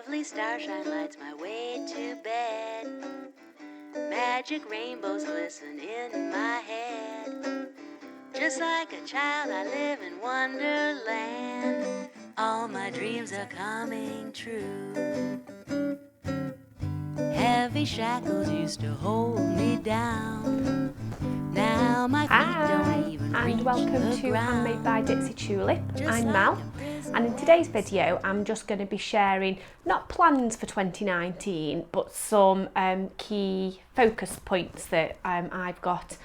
Lovely starshine lights my way to bed. Magic rainbows glisten in my head. Just like a child I live in Wonderland. All my dreams are coming true. Heavy shackles used to hold me down. Now my feet don't even reach and welcome the to ground. Handmade by Ditsy Tulip. Just I'm like Mel, a prisoner. and in today's video I'm just going to be sharing not plans for 2019 but some key focus points that I've got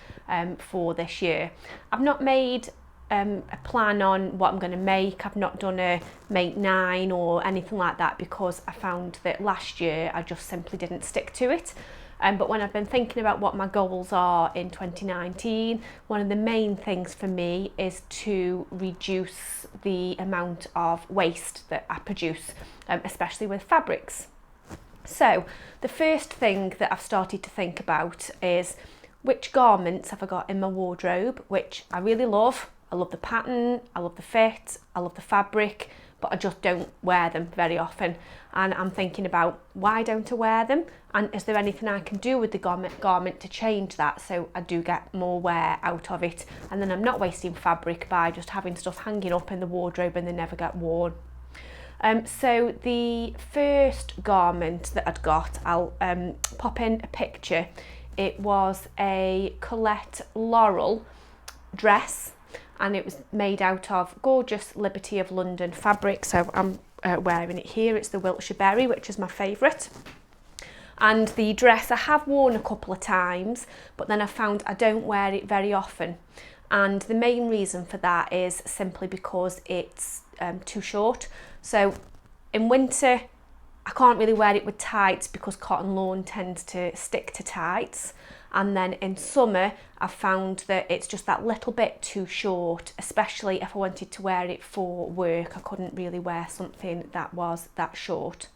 for this year. I've not made a plan on what I'm going to make. I've not done a make 9 or anything like that because I found that last year I just simply didn't stick to it. But when I've been thinking about what my goals are in 2019, one of the main things for me is to reduce the amount of waste that I produce, especially with fabrics. So the first thing that I've started to think about is which garments have I got in my wardrobe, which I really love. I love the pattern, I love the fit, I love the fabric, but I just don't wear them very often. And I'm thinking about why don't I wear them? And is there anything I can do with the garment to change that so I do get more wear out of it? And then I'm not wasting fabric by just having stuff hanging up in the wardrobe and they never get worn. So the first garment that I'd got, I'll pop in a picture. It was a Colette Laurel dress, and it was made out of gorgeous Liberty of London fabric. So I'm wearing it here. It's the Wiltshire Berry, which is my favourite. And the dress I have worn a couple of times, but then I found I don't wear it very often. And the main reason for that is simply because it's too short. So in winter, I can't really wear it with tights because cotton lawn tends to stick to tights. And then in summer, I've found that it's just that little bit too short, especially if I wanted to wear it for work. I couldn't really wear something that was that short.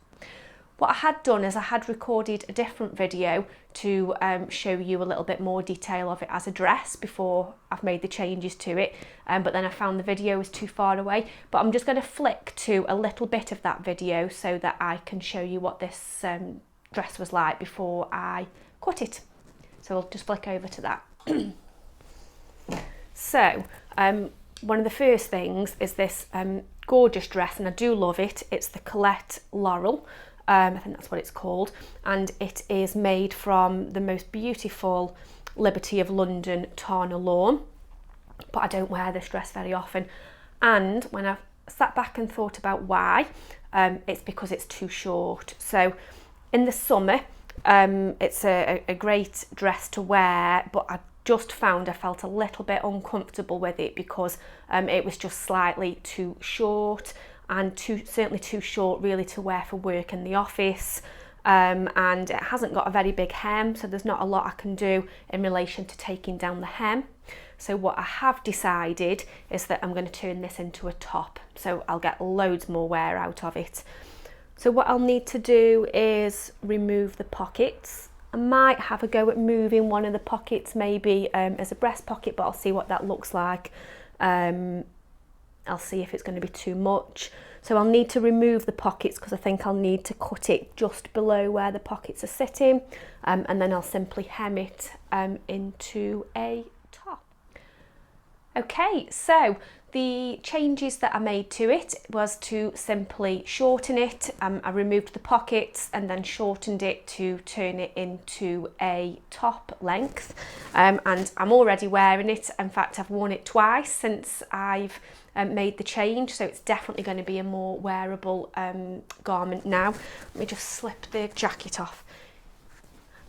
What I had done is I had recorded a different video to show you a little bit more detail of it as a dress before I've made the changes to it, but then I found the video was too far away. But I'm just going to flick to a little bit of that video so that I can show you what this dress was like before I cut it. So I'll just flick over to that. So one of the first things is this gorgeous dress, and I do love it. It's the Colette Laurel. I think that's what it's called, and it is made from the most beautiful Liberty of London Tana lawn, but I don't wear this dress very often. And when I've sat back and thought about why, it's because it's too short. So in the summer, it's a great dress to wear, but I just found I felt a little bit uncomfortable with it because it was just slightly too short, and certainly too short really to wear for work in the office, and it hasn't got a very big hem, so there's not a lot I can do in relation to taking down the hem. So what I have decided is that I'm going to turn this into a top, so I'll get loads more wear out of it. So what I'll need to do is remove the pockets. I might have a go at moving one of the pockets maybe as a breast pocket, but I'll see what that looks like. I'll see if it's going to be too much. So I'll need to remove the pockets because I think I'll need to cut it just below where the pockets are sitting, and then I'll simply hem it into a top. Okay, so the changes that I made to it was to simply shorten it. I removed the pockets and then shortened it to turn it into a top length, and I'm already wearing it. In fact, I've worn it twice since I've made the change, so it's definitely going to be a more wearable garment now. Let me just slip the jacket off.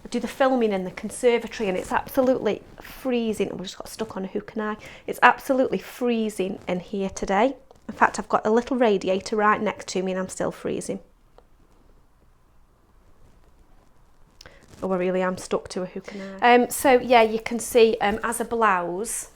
I do the filming in the conservatory and it's absolutely freezing. I just got stuck on a hook and eye. It's absolutely freezing in here today. In fact, I've got a little radiator right next to me and I'm still freezing. Oh, I really am stuck to a hook and eye. So yeah, you can see as a blouse,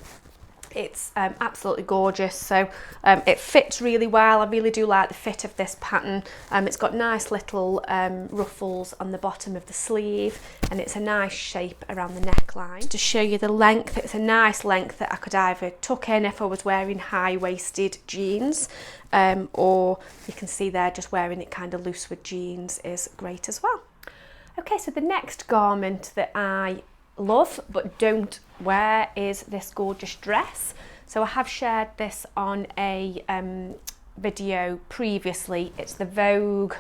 It's absolutely gorgeous, so it fits really well. I really do like the fit of this pattern. It's got nice little ruffles on the bottom of the sleeve, and it's a nice shape around the neckline. To show you the length, it's a nice length that I could either tuck in if I was wearing high-waisted jeans, or you can see there just wearing it kind of loose with jeans is great as well. Okay, so the next garment that I love but don't wear is this gorgeous dress. So I have shared this on a video previously. It's the Vogue,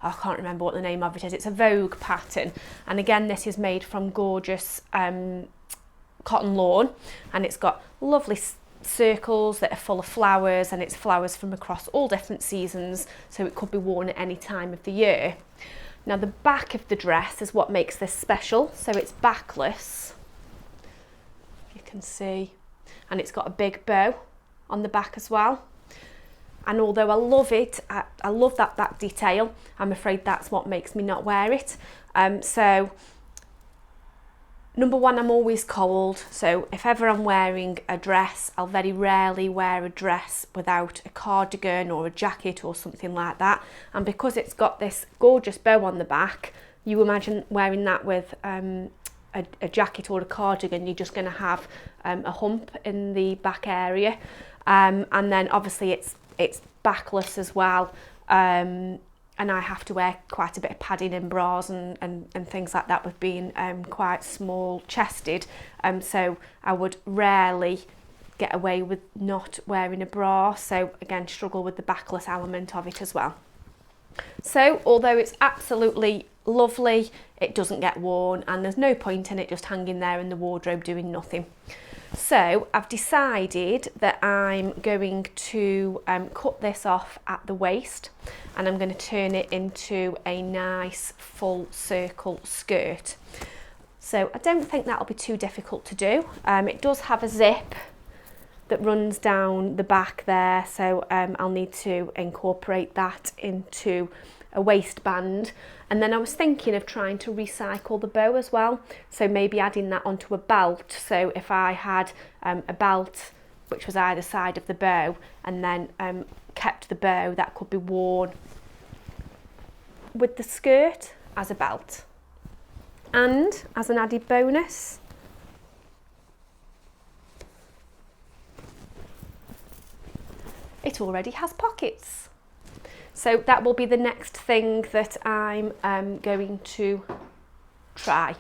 I can't remember what the name of it is. It's a Vogue pattern, and again this is made from gorgeous cotton lawn, and it's got lovely circles that are full of flowers, and it's flowers from across all different seasons, so it could be worn at any time of the year. Now the back of the dress is what makes this special, so it's backless, you can see, and it's got a big bow on the back as well. And although I love it, I love that back detail, I'm afraid that's what makes me not wear it. So number one, I'm always cold, so if ever I'm wearing a dress, I'll very rarely wear a dress without a cardigan or a jacket or something like that. And because it's got this gorgeous bow on the back, you imagine wearing that with a jacket or a cardigan, you're just going to have a hump in the back area. And then obviously it's backless as well. And I have to wear quite a bit of padding in bras and things like that with being quite small chested. So I would rarely get away with not wearing a bra. So again, struggle with the backless element of it as well. So although it's absolutely lovely, it doesn't get worn, and there's no point in it just hanging there in the wardrobe doing nothing. So I've decided that I'm going to cut this off at the waist, and I'm going to turn it into a nice full circle skirt. So I don't think that'll be too difficult to do. It does have a zip that runs down the back there, so I'll need to incorporate that into a waistband. And then I was thinking of trying to recycle the bow as well, so maybe adding that onto a belt. So if I had a belt which was either side of the bow, and then kept the bow, that could be worn with the skirt as a belt. And as an added bonus, it already has pockets. So that will be the next thing that I'm going to try.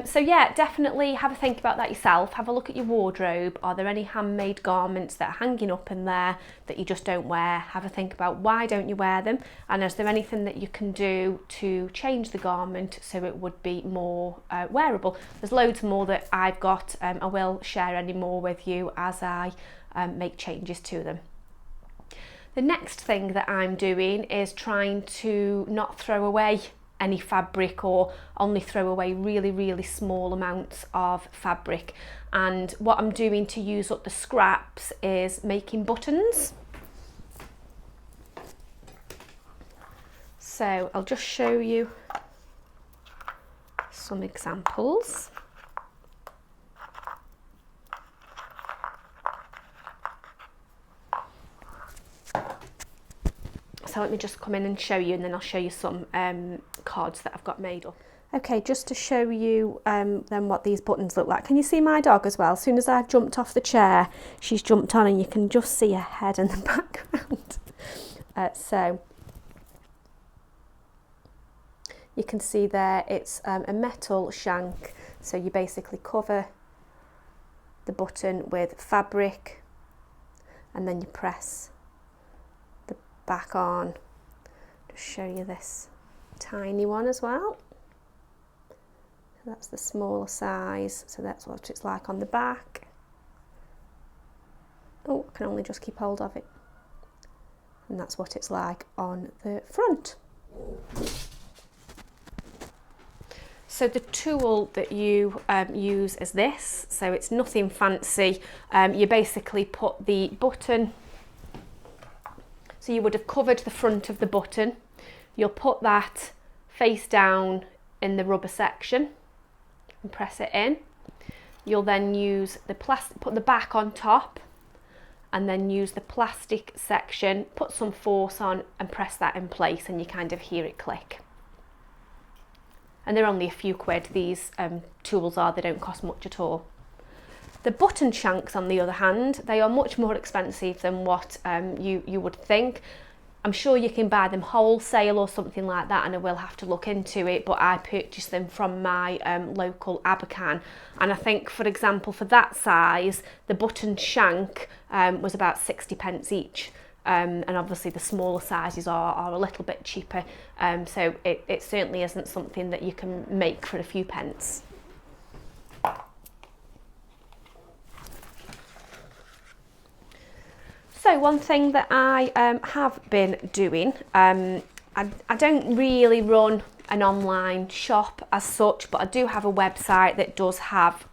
So yeah, definitely have a think about that yourself. Have a look at your wardrobe. Are there any handmade garments that are hanging up in there that you just don't wear? Have a think about why don't you wear them, and is there anything that you can do to change the garment so it would be more wearable? There's loads more that I've got. I will share any more with you as I make changes to them. The next thing that I'm doing is trying to not throw away any fabric, or only throw away really small amounts of fabric. And what I'm doing to use up the scraps is making buttons. So I'll just show you some examples. So let me just come in and show you, and then I'll show you some cards that I've got made up. Okay, just to show you then what these buttons look like. Can you see my dog as well? As soon as I jumped off the chair, she's jumped on, and you can just see her head in the background. So you can see there it's a metal shank. So you basically cover the button with fabric, and then you press back on. Just show you this tiny one as well. So that's the smaller size, so that's what it's like on the back. Oh, I can only just keep hold of it. And that's what it's like on the front. So the tool that you use is this, so it's nothing fancy. You basically put the button, so you would have covered the front of the button. You'll put that face down in the rubber section and press it in. you'll then use the put the back on top, and then use the plastic section, put some force on and press that in place, and you kind of hear it click. And they're only a few quid, these tools are, they don't cost much at all. The button shanks, on the other hand, they are much more expensive than what you would think. I'm sure you can buy them wholesale or something like that, and I will have to look into it, but I purchased them from my local Abercan, and I think, for example, for that size, the button shank was about 60p each. And obviously the smaller sizes are a little bit cheaper, so it certainly isn't something that you can make for a few pence. So one thing that I have been doing, I don't really run an online shop as such, but I do have a website that does have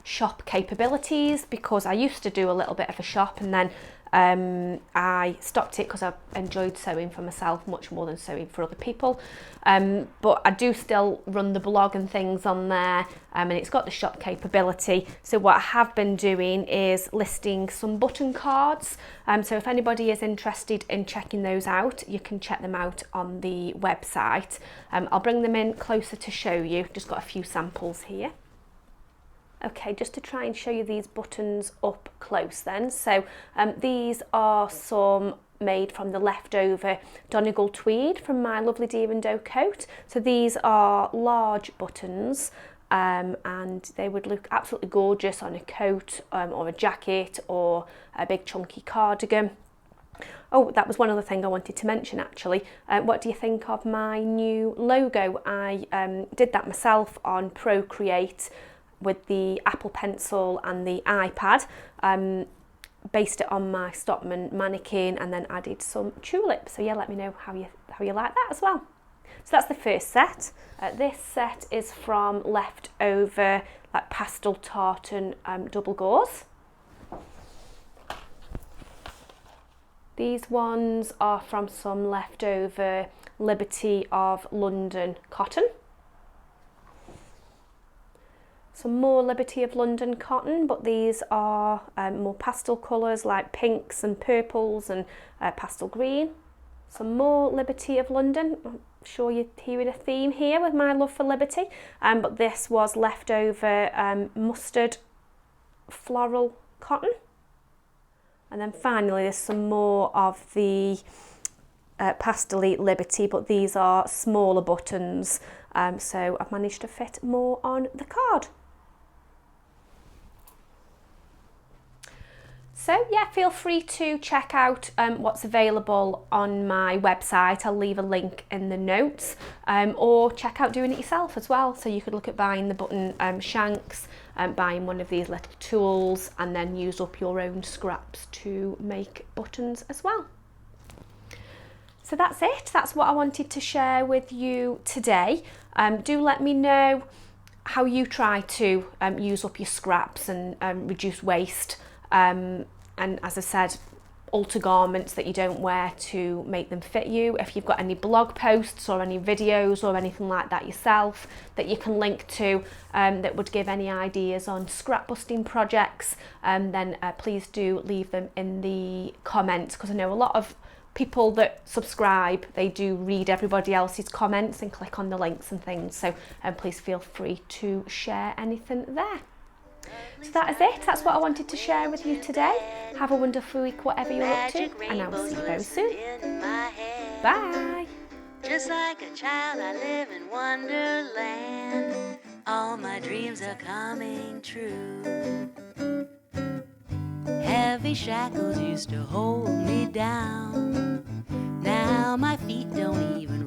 shop capabilities, because I used to do a little bit of a shop, and then I stopped it because I enjoyed sewing for myself much more than sewing for other people, but I do still run the blog and things on there, and it's got the shop capability. So what I have been doing is listing some button cards, so if anybody is interested in checking those out, you can check them out on the website. I'll bring them in closer to show you, just got a few samples here. Okay, just to try and show you these buttons up close then. So these are some made from the leftover Donegal tweed from my lovely deer and doe coat. So these are large buttons, and they would look absolutely gorgeous on a coat or a jacket or a big chunky cardigan. Oh, that was one other thing I wanted to mention actually. What do you think of my new logo? I did that myself on Procreate with the Apple Pencil and the iPad, based it on my Stockman mannequin, and then added some tulips. So yeah, let me know how you like that as well. So that's the first set. This set is from leftover like pastel tartan double gauze. These ones are from some leftover Liberty of London cotton. Some more Liberty of London cotton, but these are more pastel colours like pinks and purples and pastel green. Some more Liberty of London. I'm sure you're hearing a theme here with my love for Liberty, but this was leftover mustard floral cotton. And then finally there's some more of the pastel-y Liberty, but these are smaller buttons, so I've managed to fit more on the card. So yeah, feel free to check out what's available on my website. I'll leave a link in the notes, or check out doing it yourself as well. So you could look at buying the button shanks, buying one of these little tools, and then use up your own scraps to make buttons as well. So that's it. That's what I wanted to share with you today. Do let me know how you try to use up your scraps and reduce waste. And as I said, alter garments that you don't wear to make them fit you. If you've got any blog posts or any videos or anything like that yourself that you can link to, that would give any ideas on scrap busting projects, then please do leave them in the comments, because I know a lot of people that subscribe, they do read everybody else's comments and click on the links and things, so please feel free to share anything there. So that is it. That's what I wanted to share with you today. Have a wonderful week, whatever you're up to, and I will see you very soon. Bye. Just like a child, I live in Wonderland. All my dreams are coming true. Heavy shackles used to hold me down. Now my feet don't even